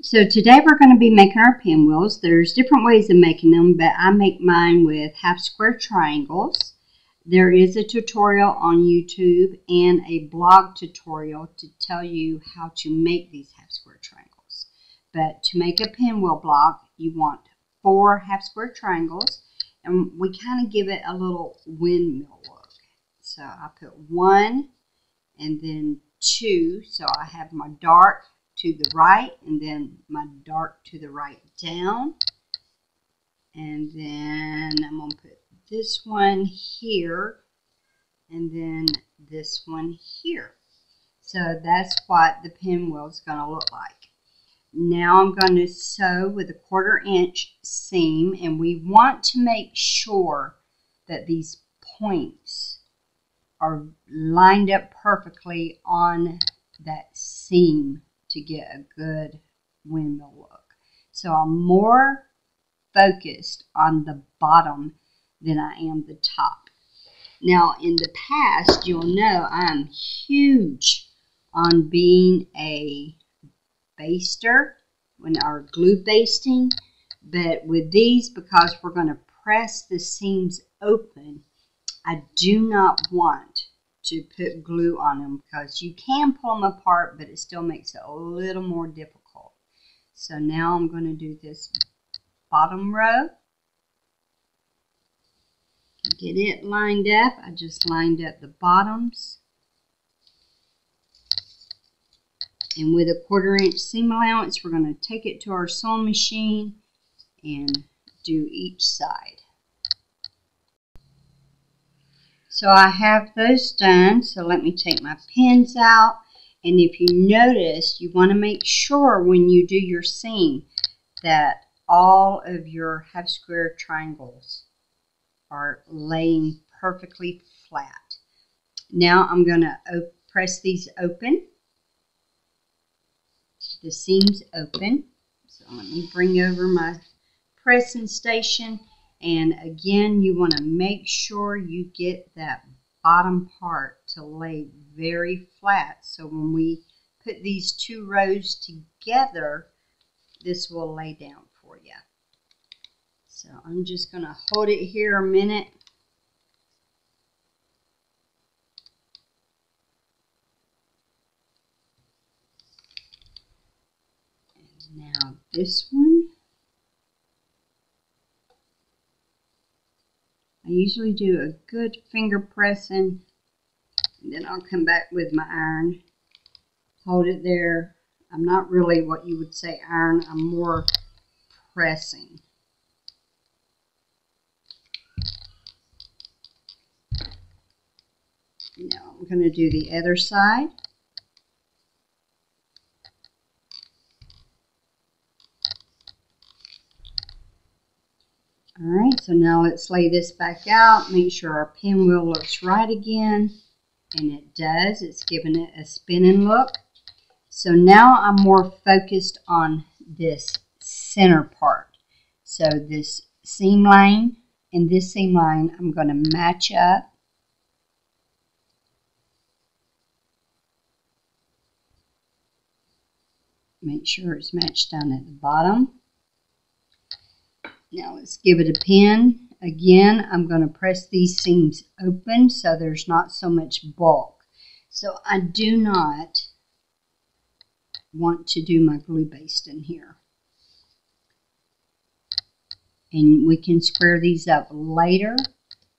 So today we're going to be making our pinwheels. There's different ways of making them, but I make mine with half square triangles. There is a tutorial on YouTube and a blog tutorial to tell you how to make these half square triangles. But to make a pinwheel block, you want 4 half square triangles, and we kind of give it a little windmill look. So I put 1 and then 2, so I have my dark to the right and then my dark to the right down, and then I'm going to put this one here and then this one here. So that's what the pinwheel is going to look like. Now I'm going to sew with a 1/4 inch seam, and we want to make sure that these points are lined up perfectly on that seam to get a good windmill look. So I'm more focused on the bottom than I am the top. Now in the past, you'll know I'm huge on being a baster when our glue basting, but with these, because we're going to press the seams open, I do not want to put glue on them because you can pull them apart, but it still makes it a little more difficult. So now I'm going to do this bottom row. Get it lined up. I just lined up the bottoms. And with a 1/4 inch seam allowance, we're going to take it to our sewing machine and do each side. So I have those done, so let me take my pins out. And if you notice, you want to make sure when you do your seam that all of your half square triangles are laying perfectly flat. Now I'm going to press these open. The seams open. So let me bring over my pressing station. And again, you want to make sure you get that bottom part to lay very flat. So when we put these 2 rows together, this will lay down for you. So I'm just going to hold it here a minute. And now this one. I usually do a good finger pressing, and then I'll come back with my iron, hold it there. I'm not really what you would say iron, I'm more pressing. Now I'm going to do the other side. Alright, so now let's lay this back out, make sure our pinwheel looks right again, and it does. It's giving it a spinning look. So now I'm more focused on this center part. So this seam line and this seam line I'm going to match up. Make sure it's matched down at the bottom. Now let's give it a pin. Again, I'm going to press these seams open so there's not so much bulk. So I do not want to do my glue basting here. And we can square these up later,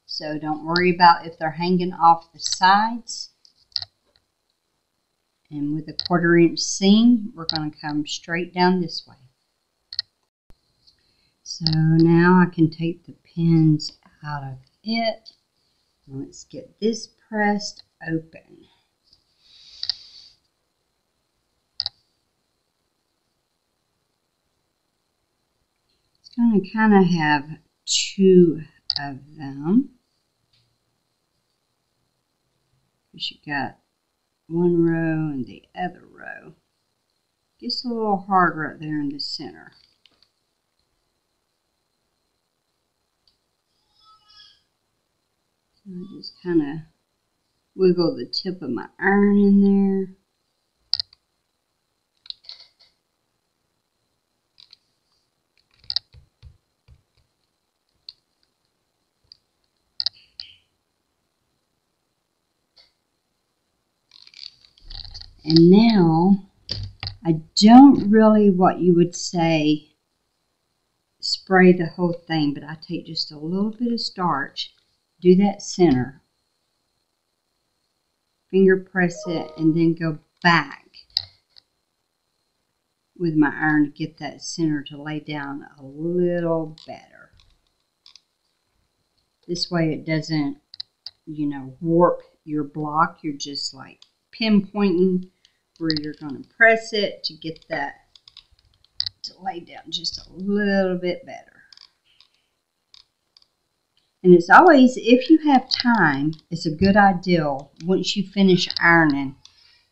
so don't worry about if they're hanging off the sides. And with a 1/4 inch seam, we're going to come straight down this way. So now I can take the pins out of it. Let's get this pressed open. It's going to kind of have 2 of them. Because you got one row and the other row. Gets a little hard right there in the center. I just kind of wiggle the tip of my iron in there. And now, I don't really, what you would say, spray the whole thing, but I take just a little bit of starch, do that center, finger press it, and then go back with my iron to get that center to lay down a little better. This way it doesn't, warp your block. You're just like pinpointing where you're going to press it to get that to lay down just a little bit better. And it's always, if you have time, it's a good idea once you finish ironing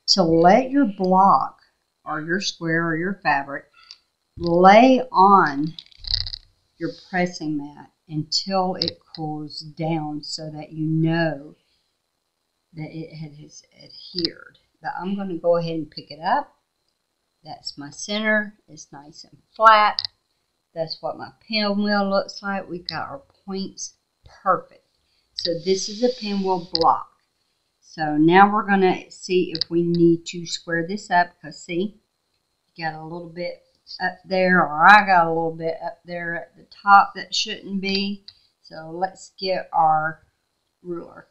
to let your block or your square or your fabric lay on your pressing mat until it cools down so that you know that it has adhered. But I'm going to go ahead and pick it up. That's my center. It's nice and flat. That's what my pinwheel looks like. We've got our points perfect. So this is a pinwheel block. So now we're going to see if we need to square this up, because see, you got a little bit up there, or I got a little bit up there at the top that shouldn't be. So let's get our ruler.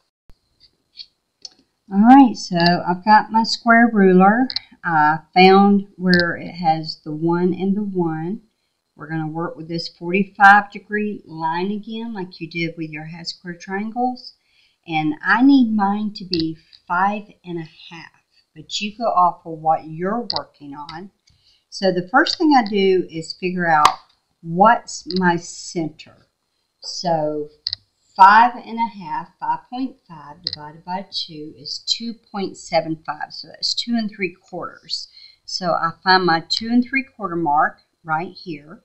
Alright, so I've got my square ruler. I found where it has the 1 and the 1. We're going to work with this 45-degree line again, like you did with your half square triangles. And I need mine to be 5 1/2, but you go off of what you're working on. So the first thing I do is figure out what's my center. So 5 1/2, 5.5 divided by 2 is 2.75. So that's 2 3/4. So I find my 2 3/4 mark right here,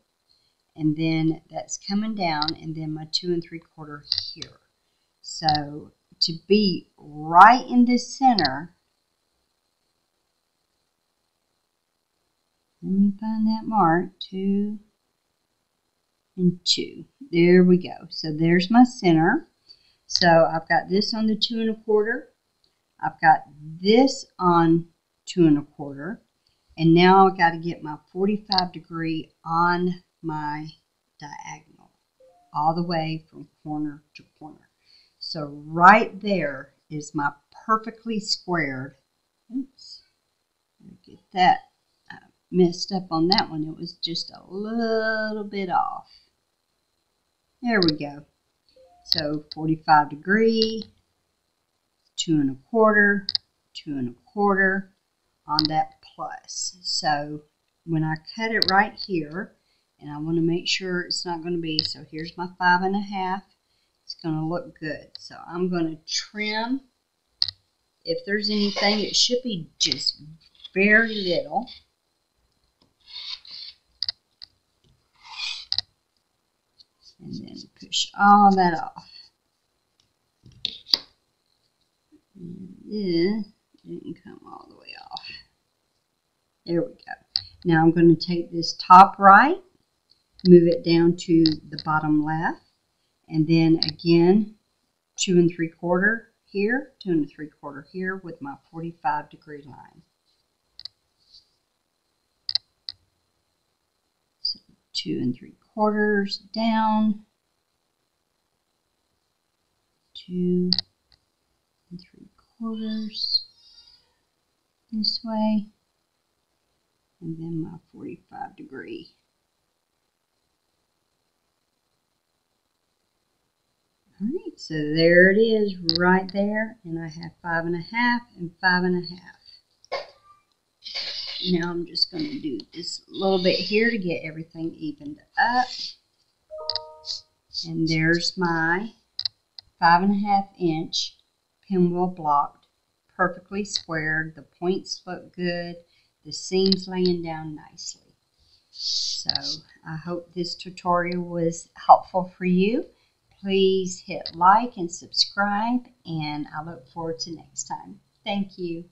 and then that's coming down, and then my 2 3/4 here. So to be right in the center, let me find that mark, 2 and 2. There we go. So there's my center. So I've got this on the 2 1/4. I've got this on 2 1/4. And now I've got to get my 45-degree on my diagonal, all the way from corner to corner. So right there is my perfectly squared. Oops, get that messed up on that one. It was just a little bit off. There we go. So 45-degree, 2 1/4, 2 1/4 on that plus. So when I cut it right here, and I want to make sure it's not going to be, so here's my 5 1/2. It's going to look good. So I'm going to trim. If there's anything, it should be just very little. And then push all that off. And this didn't come all the way off. There we go. Now I'm going to take this top right, move it down to the bottom left, and then again 2 3/4 here, 2 3/4 here with my 45-degree line. So 2 3/4 down, 2 3/4 this way, and then my 45-degree. Alright, so there it is right there, and I have 5 1/2 and 5 1/2. Now I'm just going to do this little bit here to get everything evened up. And there's my 5 1/2 inch pinwheel blocked, perfectly squared. The points look good. The seams laying down nicely. So I hope this tutorial was helpful for you. Please hit like and subscribe, and I look forward to next time. Thank you.